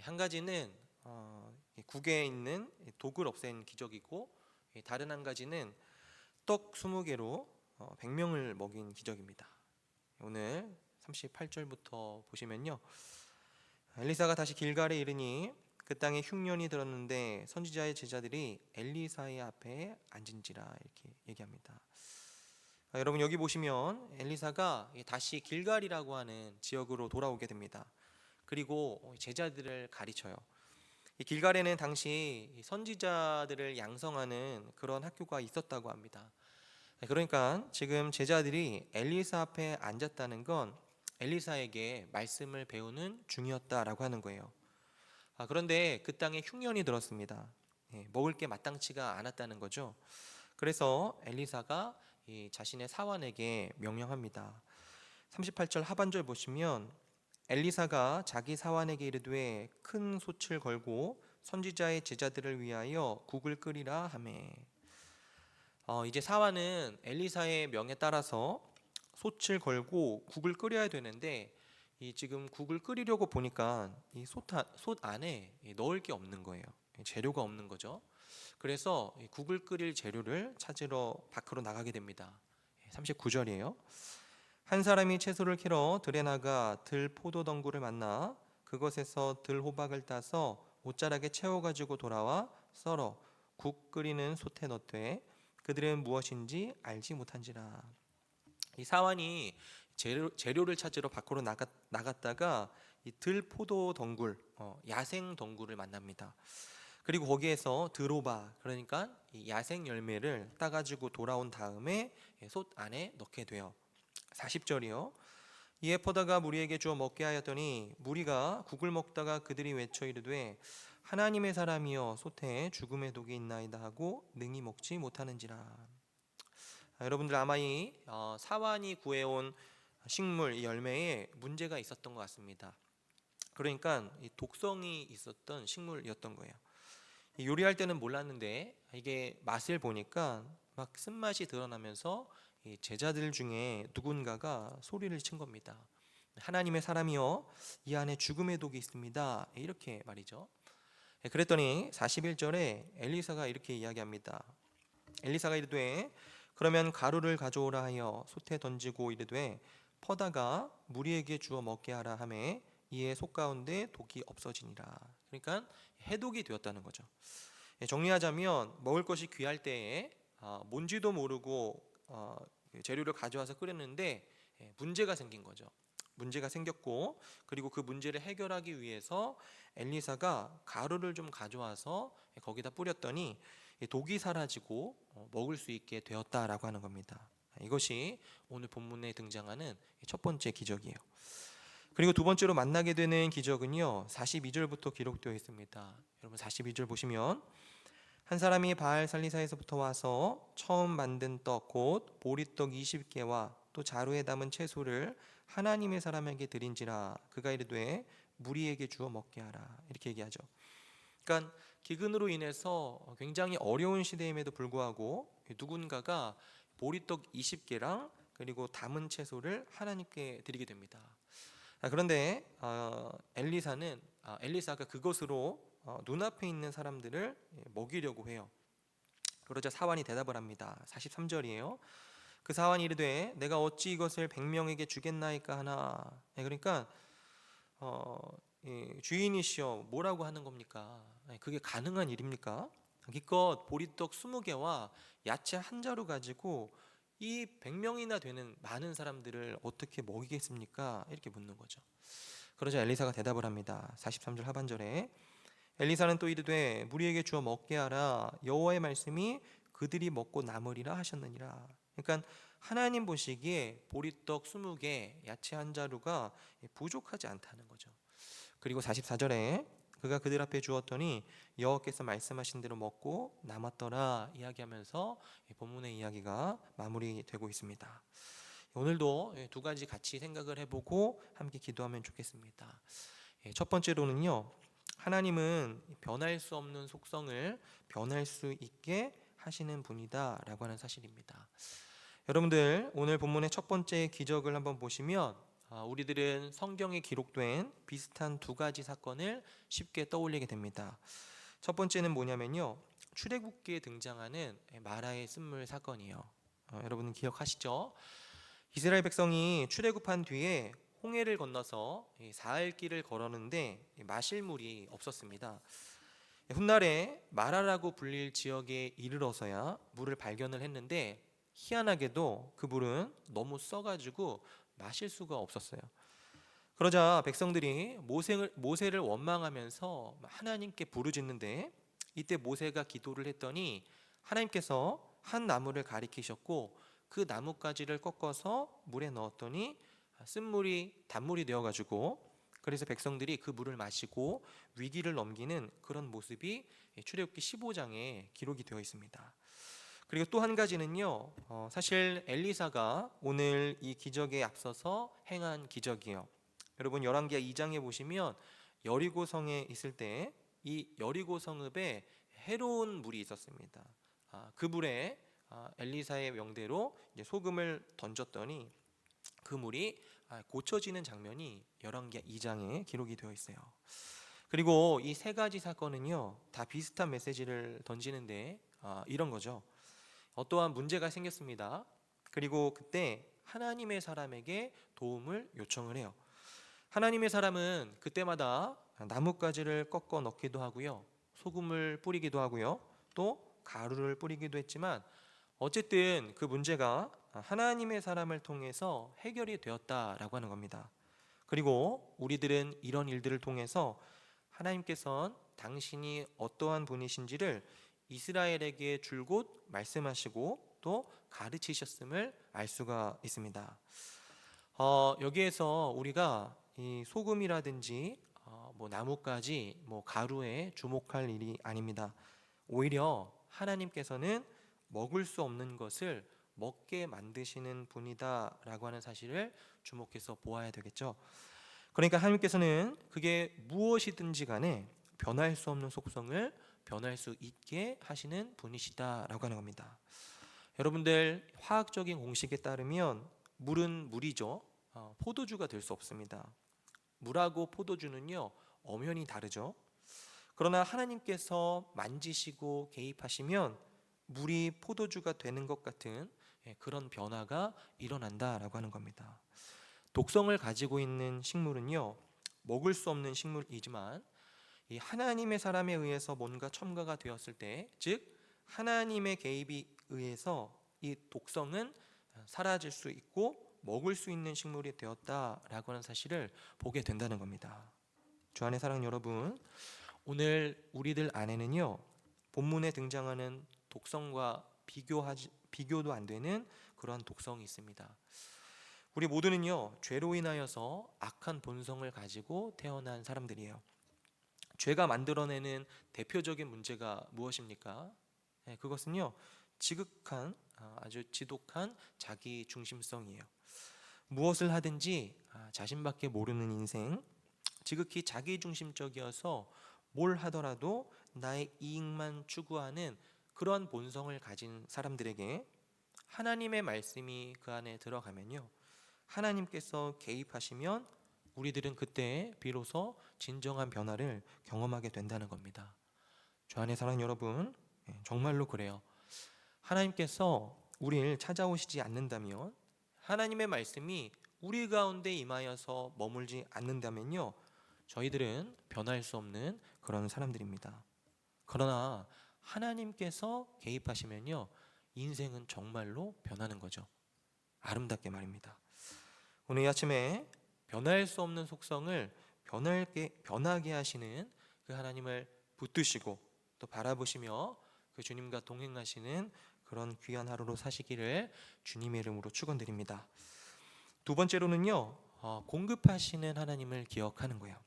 한 가지는 국에 있는 독을 없앤 기적이고, 다른 한 가지는 떡 20개로 100명을 먹인 기적입니다. 오늘 38절부터 보시면요, 엘리사가 다시 길갈에 이르니 그 땅에 흉년이 들었는데 선지자의 제자들이 엘리사의 앞에 앉은지라, 이렇게 얘기합니다. 여러분, 여기 보시면 엘리사가 다시 길갈이라고 하는 지역으로 돌아오게 됩니다. 그리고 제자들을 가르쳐요. 이 길갈에는 당시 선지자들을 양성하는 그런 학교가 있었다고 합니다. 그러니까 지금 제자들이 엘리사 앞에 앉았다는 건 엘리사에게 말씀을 배우는 중이었다라고 하는 거예요. 그런데 그 땅에 흉년이 들었습니다. 먹을 게 마땅치가 않았다는 거죠. 그래서 엘리사가 자신의 사환에게 명령합니다. 38절 하반절 보시면 엘리사가 자기 사환에게 이르되 큰 솥을 걸고 선지자의 제자들을 위하여 국을 끓이라 하매. 이제 사환은 엘리사의 명에 따라서 솥을 걸고 국을 끓여야 되는데, 지금 국을 끓이려고 보니까 이 솥 안에 넣을 게 없는 거예요. 재료가 없는 거죠. 그래서 국을 끓일 재료를 찾으러 밖으로 나가게 됩니다. 39절이에요. 한 사람이 채소를 캐러 들에 나가 들 포도 덩굴을 만나 그것에서 들 호박을 따서 옷자락에 채워 가지고 돌아와 썰어 국 끓이는 솥에 넣되 그들은 무엇인지 알지 못한지라. 이 사환이 재료를 찾으러 밖으로 나갔다가 이 들 포도 덩굴, 야생 덩굴을 만납니다. 그리고 거기에서 들호박, 그러니까 이 야생 열매를 따가지고 돌아온 다음에 솥 안에 넣게 돼요. 40절이요. 이에 포다가 무리에게 주어 먹게 하였더니 무리가 국을 먹다가 그들이 외쳐 이르되 하나님의 사람이여 솥에 죽음의 독이 있나이다 하고 능히 먹지 못하는지라. 여러분들 아마 이 사환이 구해온 식물, 이 열매에 문제가 있었던 것 같습니다. 그러니까 이 독성이 있었던 식물이었던 거예요. 요리할 때는 몰랐는데 이게 맛을 보니까 막 쓴맛이 드러나면서 이 제자들 중에 누군가가 소리를 친 겁니다. 하나님의 사람이여 이 안에 죽음의 독이 있습니다, 이렇게 말이죠. 그랬더니 41절에 엘리사가 이렇게 이야기합니다. 엘리사가 이르되 그러면 가루를 가져오라 하여 솥에 던지고 이르되 퍼다가 무리에게 주어 먹게 하라 하매 이에 속 가운데 독이 없어지니라. 그러니까 해독이 되었다는 거죠. 정리하자면 먹을 것이 귀할 때에 뭔지도 모르고 재료를 가져와서 끓였는데 문제가 생긴 거죠. 문제가 생겼고, 그리고 그 문제를 해결하기 위해서 엘리사가 가루를 좀 가져와서 거기다 뿌렸더니 독이 사라지고 먹을 수 있게 되었다라고 하는 겁니다. 이것이 오늘 본문에 등장하는 첫 번째 기적이에요. 그리고 두 번째로 만나게 되는 기적은요, 42절부터 기록되어 있습니다. 여러분 42절 보시면 한 사람이 바알 살리사에서부터 와서 처음 만든 떡 곧 보리떡 20개와 또 자루에 담은 채소를 하나님의 사람에게 드린지라 그가 이르되 무리에게 주어 먹게 하라, 이렇게 얘기하죠. 그러니까 기근으로 인해서 굉장히 어려운 시대임에도 불구하고 누군가가 보리떡 20개랑 그리고 담은 채소를 하나님께 드리게 됩니다. 그런데 엘리사가 그것으로 눈앞에 있는 사람들을 먹이려고 해요. 그러자 사환이 대답을 합니다. 43절이에요. 그 사환이 이르되 내가 어찌 이것을 100명에게 주겠나이까 하나. 그러니까 주인이시여 뭐라고 하는 겁니까? 그게 가능한 일입니까? 기껏 보리떡 20개와 야채 한 자루 가지고 이 100명이나 되는 많은 사람들을 어떻게 먹이겠습니까? 이렇게 묻는 거죠. 그러자 엘리사가 대답을 합니다. 43절 하반절에 엘리사는 또 이르되 무리에게 주어 먹게 하라 여호와의 말씀이 그들이 먹고 남으리라 하셨느니라. 그러니까 하나님 보시기에 보리떡 20개, 야채 한 자루가 부족하지 않다는 거죠. 그리고 44절에 그가 그들 앞에 주었더니 여호와께서 말씀하신 대로 먹고 남았더라, 이야기하면서 본문의 이야기가 마무리되고 있습니다. 오늘도 두 가지 같이 생각을 해보고 함께 기도하면 좋겠습니다. 첫 번째로는요, 하나님은 변할 수 없는 속성을 변할 수 있게 하시는 분이다 라고 하는 사실입니다. 여러분들 오늘 본문의 첫 번째 기적을 한번 보시면 우리들은 성경에 기록된 비슷한 두 가지 사건을 쉽게 떠올리게 됩니다. 첫 번째는 뭐냐면요, 출애굽기에 등장하는 마라의 쓴물 사건이에요. 여러분은 기억하시죠? 이스라엘 백성이 출애굽한 뒤에 홍해를 건너서 사흘 길을 걸었는데 마실 물이 없었습니다. 훗날에 마라라고 불릴 지역에 이르러서야 물을 발견을 했는데, 희한하게도 그 물은 너무 써가지고 마실 수가 없었어요. 그러자 백성들이 모세를 원망하면서 하나님께 부르짖는데, 이때 모세가 기도를 했더니 하나님께서 한 나무를 가리키셨고 그 나뭇가지를 꺾어서 물에 넣었더니 쓴물이 단물이 되어가지고, 그래서 백성들이 그 물을 마시고 위기를 넘기는 그런 모습이 출애굽기 15장에 기록이 되어 있습니다. 그리고 또 한 가지는요, 사실 엘리사가 오늘 이 기적에 앞서서 행한 기적이에요. 여러분 열왕기하 2장에 보시면 여리고 성에 있을 때 이 여리고 성읍에 해로운 물이 있었습니다. 그 물에 엘리사의 명대로 이제 소금을 던졌더니 그 물이 고쳐지는 장면이 열왕기하 2장에 기록이 되어 있어요. 그리고 이 세 가지 사건은요, 다 비슷한 메시지를 던지는데 이런 거죠. 어떠한 문제가 생겼습니다. 그리고 그때 하나님의 사람에게 도움을 요청을 해요. 하나님의 사람은 그때마다 나뭇가지를 꺾어 넣기도 하고요, 소금을 뿌리기도 하고요, 또 가루를 뿌리기도 했지만 어쨌든 그 문제가 하나님의 사람을 통해서 해결이 되었다라고 하는 겁니다. 그리고 우리들은 이런 일들을 통해서 하나님께서는 당신이 어떠한 분이신지를 이스라엘에게 줄곧 말씀하시고 또 가르치셨음을 알 수가 있습니다. 여기에서 우리가 이 소금이라든지 뭐 나뭇가지, 뭐 가루에 주목할 일이 아닙니다. 오히려 하나님께서는 먹을 수 없는 것을 먹게 만드시는 분이다라고 하는 사실을 주목해서 보아야 되겠죠. 그러니까 하나님께서는 그게 무엇이든지 간에 변할 수 없는 속성을 변할 수 있게 하시는 분이시다라고 하는 겁니다. 여러분들 화학적인 공식에 따르면 물은 물이죠. 포도주가 될 수 없습니다. 물하고 포도주는요, 엄연히 다르죠. 그러나 하나님께서 만지시고 개입하시면 물이 포도주가 되는 것 같은 그런 변화가 일어난다라고 하는 겁니다. 독성을 가지고 있는 식물은요, 먹을 수 없는 식물이지만 이 하나님의 사람에 의해서 뭔가 첨가가 되었을 때, 즉 하나님의 개입에 의해서 이 독성은 사라질 수 있고 먹을 수 있는 식물이 되었다라고 하는 사실을 보게 된다는 겁니다. 주 안의 사랑 여러분, 오늘 우리들 안에는요, 본문에 등장하는 독성과 비교도 안 되는 그러한 독성이 있습니다. 우리 모두는요, 죄로 인하여서 악한 본성을 가지고 태어난 사람들이에요. 죄가 만들어내는 대표적인 문제가 무엇입니까? 그것은요, 지극한 아주 지독한 자기 중심성이에요. 무엇을 하든지 자신밖에 모르는 인생, 지극히 자기 중심적이어서 뭘 하더라도 나의 이익만 추구하는 그런 본성을 가진 사람들에게 하나님의 말씀이 그 안에 들어가면요, 하나님께서 개입하시면 우리들은 그때 비로소 진정한 변화를 경험하게 된다는 겁니다. 주 안의 사랑 여러분, 정말로 그래요. 하나님께서 우리를 찾아오시지 않는다면, 하나님의 말씀이 우리 가운데 임하여서 머물지 않는다면요, 저희들은 변할 수 없는 그런 사람들입니다. 그러나 하나님께서 개입하시면요, 인생은 정말로 변하는 거죠. 아름답게 말입니다. 오늘 이 아침에 변할 수 없는 속성을 변하게 하시는 그 하나님을 붙드시고 또 바라보시며 그 주님과 동행하시는 그런 귀한 하루로 사시기를 주님의 이름으로 축원드립니다. 두 번째로는요, 공급하시는 하나님을 기억하는 거예요.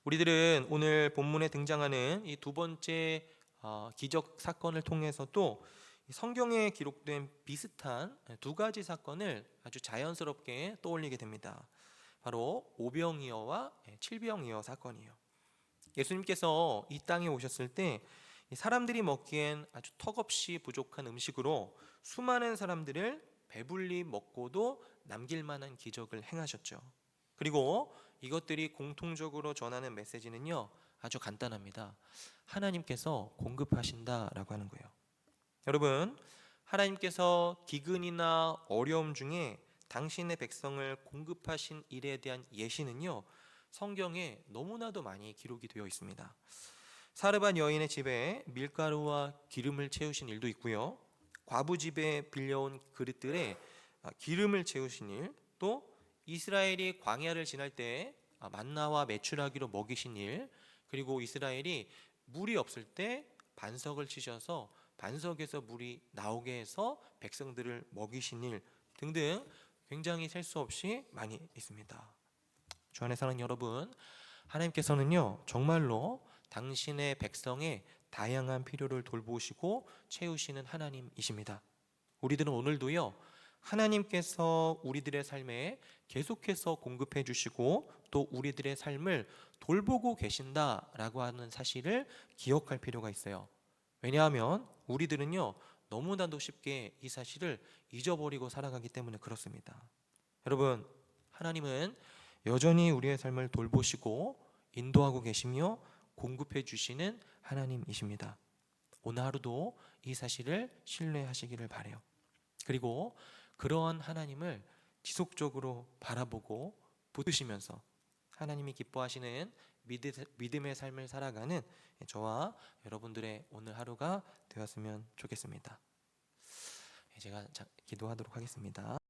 우리들은 오늘 본문에 등장하는 이 두 번째 기적 사건을 통해서도 성경에 기록된 비슷한 두 가지 사건을 아주 자연스럽게 떠올리게 됩니다. 바로 오병이어와 칠병이어 사건이에요. 예수님께서 이 땅에 오셨을 때 사람들이 먹기엔 아주 턱없이 부족한 음식으로 수많은 사람들을 배불리 먹고도 남길 만한 기적을 행하셨죠. 그리고 이것들이 공통적으로 전하는 메시지는요, 아주 간단합니다. 하나님께서 공급하신다라고 하는 거예요. 여러분, 하나님께서 기근이나 어려움 중에 당신의 백성을 공급하신 일에 대한 예시는요, 성경에 너무나도 많이 기록이 되어 있습니다. 사르밧 여인의 집에 밀가루와 기름을 채우신 일도 있고요, 과부 집에 빌려온 그릇들에 기름을 채우신 일, 또 이스라엘이 광야를 지날 때 만나와 메추라기로 먹이신 일, 그리고 이스라엘이 물이 없을 때 반석을 치셔서 반석에서 물이 나오게 해서 백성들을 먹이신 일 등등 굉장히 셀 수 없이 많이 있습니다. 주 안에 사는 여러분, 하나님께서는요, 정말로 당신의 백성의 다양한 필요를 돌보시고 채우시는 하나님이십니다. 우리들은 오늘도요, 하나님께서 우리들의 삶에 계속해서 공급해 주시고 또 우리들의 삶을 돌보고 계신다라고 하는 사실을 기억할 필요가 있어요. 왜냐하면 우리들은요, 너무나도 쉽게 이 사실을 잊어버리고 살아가기 때문에 그렇습니다. 여러분, 하나님은 여전히 우리의 삶을 돌보시고 인도하고 계시며 공급해 주시는 하나님이십니다. 오늘 하루도 이 사실을 신뢰하시기를 바라요. 그리고 그러한 하나님을 지속적으로 바라보고 붙드시면서 하나님이 기뻐하시는 믿음의 삶을 살아가는 저와 여러분들의 오늘 하루가 되었으면 좋겠습니다. 제가 기도하도록 하겠습니다.